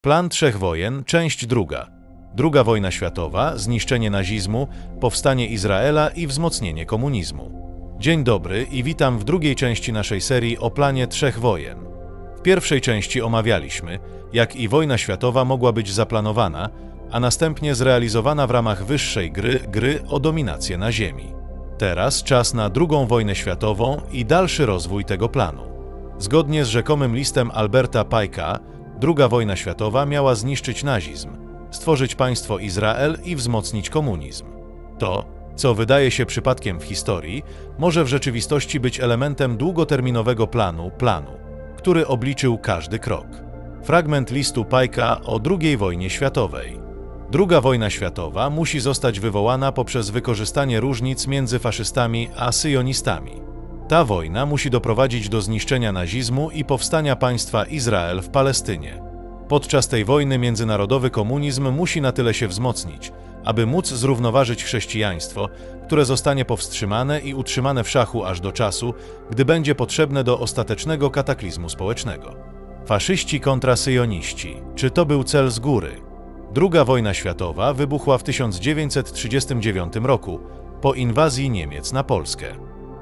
Plan trzech wojen, część druga. Druga wojna światowa, zniszczenie nazizmu, powstanie Izraela i wzmocnienie komunizmu. Dzień dobry i witam w drugiej części naszej serii o planie trzech wojen. W pierwszej części omawialiśmy, jak i wojna światowa mogła być zaplanowana, a następnie zrealizowana w ramach wyższej gry o dominację na Ziemi. Teraz czas na drugą wojnę światową i dalszy rozwój tego planu. Zgodnie z rzekomym listem Alberta Pike'a, druga wojna światowa miała zniszczyć nazizm, stworzyć państwo Izrael i wzmocnić komunizm. To, co wydaje się przypadkiem w historii, może w rzeczywistości być elementem długoterminowego planu, który obliczył każdy krok. Fragment listu Pike'a o II wojnie światowej. Druga wojna światowa musi zostać wywołana poprzez wykorzystanie różnic między faszystami a syjonistami. Ta wojna musi doprowadzić do zniszczenia nazizmu i powstania państwa Izrael w Palestynie. Podczas tej wojny międzynarodowy komunizm musi na tyle się wzmocnić, aby móc zrównoważyć chrześcijaństwo, które zostanie powstrzymane i utrzymane w szachu aż do czasu, gdy będzie potrzebne do ostatecznego kataklizmu społecznego. Faszyści kontra syjoniści. Czy to był cel z góry? Druga wojna światowa wybuchła w 1939 roku, po inwazji Niemiec na Polskę.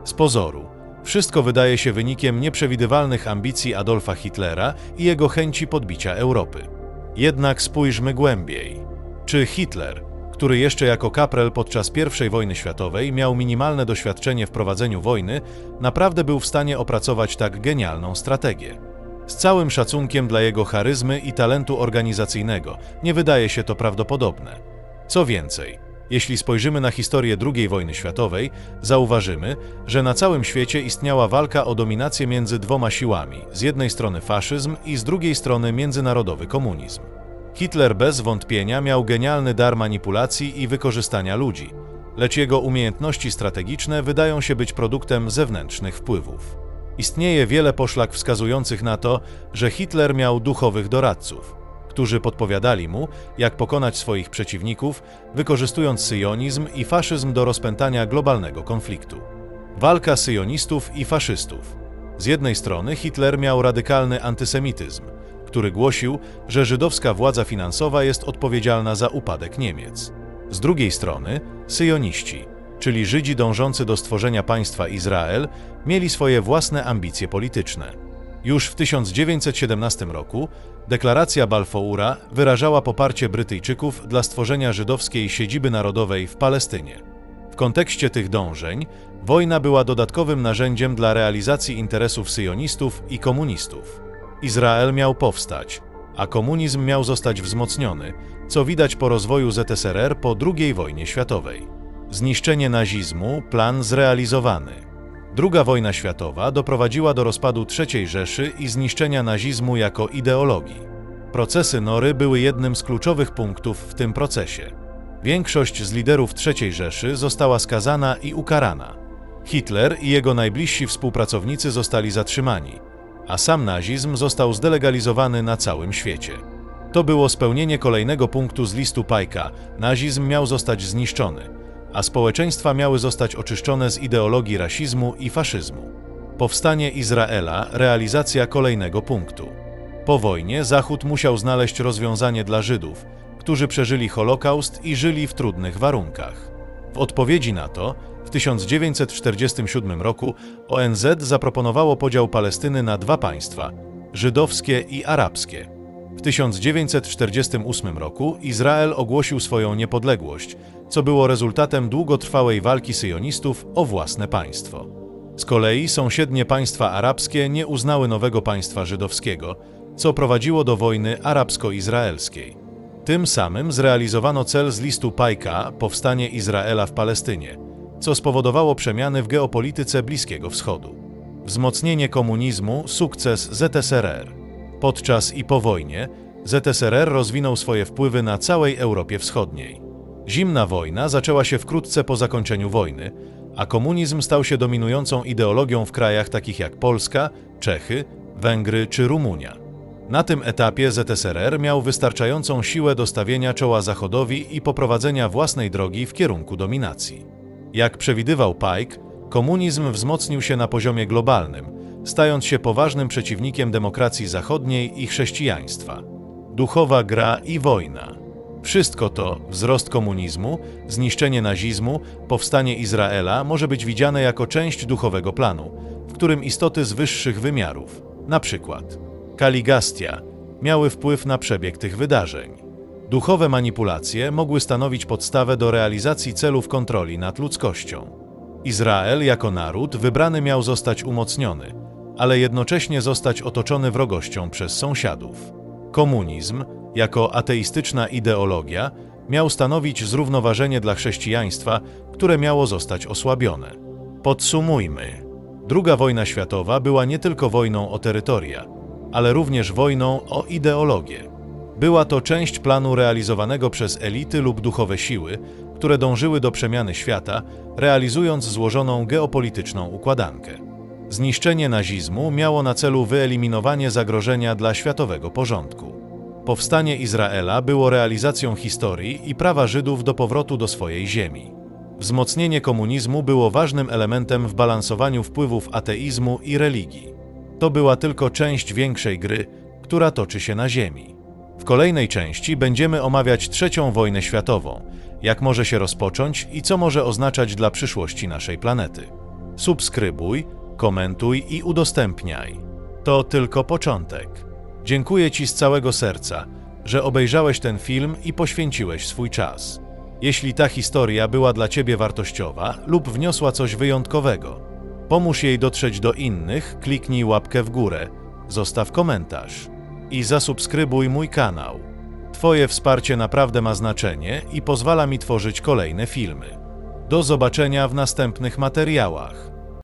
Z pozoru, wszystko wydaje się wynikiem nieprzewidywalnych ambicji Adolfa Hitlera i jego chęci podbicia Europy. Jednak spójrzmy głębiej. Czy Hitler, który jeszcze jako kaprel podczas I wojny światowej miał minimalne doświadczenie w prowadzeniu wojny, naprawdę był w stanie opracować tak genialną strategię? Z całym szacunkiem dla jego charyzmy i talentu organizacyjnego, nie wydaje się to prawdopodobne. Co więcej, jeśli spojrzymy na historię II wojny światowej, zauważymy, że na całym świecie istniała walka o dominację między dwoma siłami, z jednej strony faszyzm i z drugiej strony międzynarodowy komunizm. Hitler bez wątpienia miał genialny dar manipulacji i wykorzystania ludzi, lecz jego umiejętności strategiczne wydają się być produktem zewnętrznych wpływów. Istnieje wiele poszlak wskazujących na to, że Hitler miał duchowych doradców, którzy podpowiadali mu, jak pokonać swoich przeciwników, wykorzystując syjonizm i faszyzm do rozpętania globalnego konfliktu. Walka syjonistów i faszystów. Z jednej strony Hitler miał radykalny antysemityzm, który głosił, że żydowska władza finansowa jest odpowiedzialna za upadek Niemiec. Z drugiej strony syjoniści, czyli Żydzi dążący do stworzenia państwa Izrael, mieli swoje własne ambicje polityczne. Już w 1917 roku deklaracja Balfoura wyrażała poparcie Brytyjczyków dla stworzenia żydowskiej siedziby narodowej w Palestynie. W kontekście tych dążeń wojna była dodatkowym narzędziem dla realizacji interesów syjonistów i komunistów. Izrael miał powstać, a komunizm miał zostać wzmocniony, co widać po rozwoju ZSRR po II wojnie światowej. Zniszczenie nazizmu, plan zrealizowany. Druga wojna światowa doprowadziła do rozpadu III Rzeszy i zniszczenia nazizmu jako ideologii. Procesy Nory były jednym z kluczowych punktów w tym procesie. Większość z liderów III Rzeszy została skazana i ukarana. Hitler i jego najbliżsi współpracownicy zostali zatrzymani, a sam nazizm został zdelegalizowany na całym świecie. To było spełnienie kolejnego punktu z listu Pike'a. Nazizm miał zostać zniszczony, a społeczeństwa miały zostać oczyszczone z ideologii rasizmu i faszyzmu. Powstanie Izraela, realizacja kolejnego punktu. Po wojnie Zachód musiał znaleźć rozwiązanie dla Żydów, którzy przeżyli Holokaust i żyli w trudnych warunkach. W odpowiedzi na to, w 1947 roku ONZ zaproponowało podział Palestyny na dwa państwa – żydowskie i arabskie. W 1948 roku Izrael ogłosił swoją niepodległość, co było rezultatem długotrwałej walki syjonistów o własne państwo. Z kolei sąsiednie państwa arabskie nie uznały nowego państwa żydowskiego, co prowadziło do wojny arabsko-izraelskiej. Tym samym zrealizowano cel z listu Pike'a – powstanie Izraela w Palestynie, co spowodowało przemiany w geopolityce Bliskiego Wschodu. Wzmocnienie komunizmu, sukces ZSRR. Podczas i po wojnie ZSRR rozwinął swoje wpływy na całej Europie Wschodniej. Zimna wojna zaczęła się wkrótce po zakończeniu wojny, a komunizm stał się dominującą ideologią w krajach takich jak Polska, Czechy, Węgry czy Rumunia. Na tym etapie ZSRR miał wystarczającą siłę do stawienia czoła Zachodowi i poprowadzenia własnej drogi w kierunku dominacji. Jak przewidywał Pike, komunizm wzmocnił się na poziomie globalnym, stając się poważnym przeciwnikiem demokracji zachodniej i chrześcijaństwa. duchowa gra i wojna. Wszystko to, wzrost komunizmu, zniszczenie nazizmu, powstanie Izraela, może być widziane jako część duchowego planu, w którym istoty z wyższych wymiarów, na przykład Kaligastia, miały wpływ na przebieg tych wydarzeń. Duchowe manipulacje mogły stanowić podstawę do realizacji celów kontroli nad ludzkością. Izrael jako naród wybrany miał zostać umocniony, ale jednocześnie zostać otoczony wrogością przez sąsiadów. Komunizm, jako ateistyczna ideologia, miał stanowić zrównoważenie dla chrześcijaństwa, które miało zostać osłabione. Podsumujmy. II wojna światowa była nie tylko wojną o terytoria, ale również wojną o ideologię. Była to część planu realizowanego przez elity lub duchowe siły, które dążyły do przemiany świata, realizując złożoną geopolityczną układankę. Zniszczenie nazizmu miało na celu wyeliminowanie zagrożenia dla światowego porządku. Powstanie Izraela było realizacją historii i prawa Żydów do powrotu do swojej ziemi. Wzmocnienie komunizmu było ważnym elementem w balansowaniu wpływów ateizmu i religii. To była tylko część większej gry, która toczy się na ziemi. W kolejnej części będziemy omawiać III wojnę światową, jak może się rozpocząć i co może oznaczać dla przyszłości naszej planety. Subskrybuj, komentuj i udostępniaj. To tylko początek. Dziękuję Ci z całego serca, że obejrzałeś ten film i poświęciłeś swój czas. Jeśli ta historia była dla Ciebie wartościowa lub wniosła coś wyjątkowego, pomóż jej dotrzeć do innych, kliknij łapkę w górę, zostaw komentarz i zasubskrybuj mój kanał. Twoje wsparcie naprawdę ma znaczenie i pozwala mi tworzyć kolejne filmy. Do zobaczenia w następnych materiałach.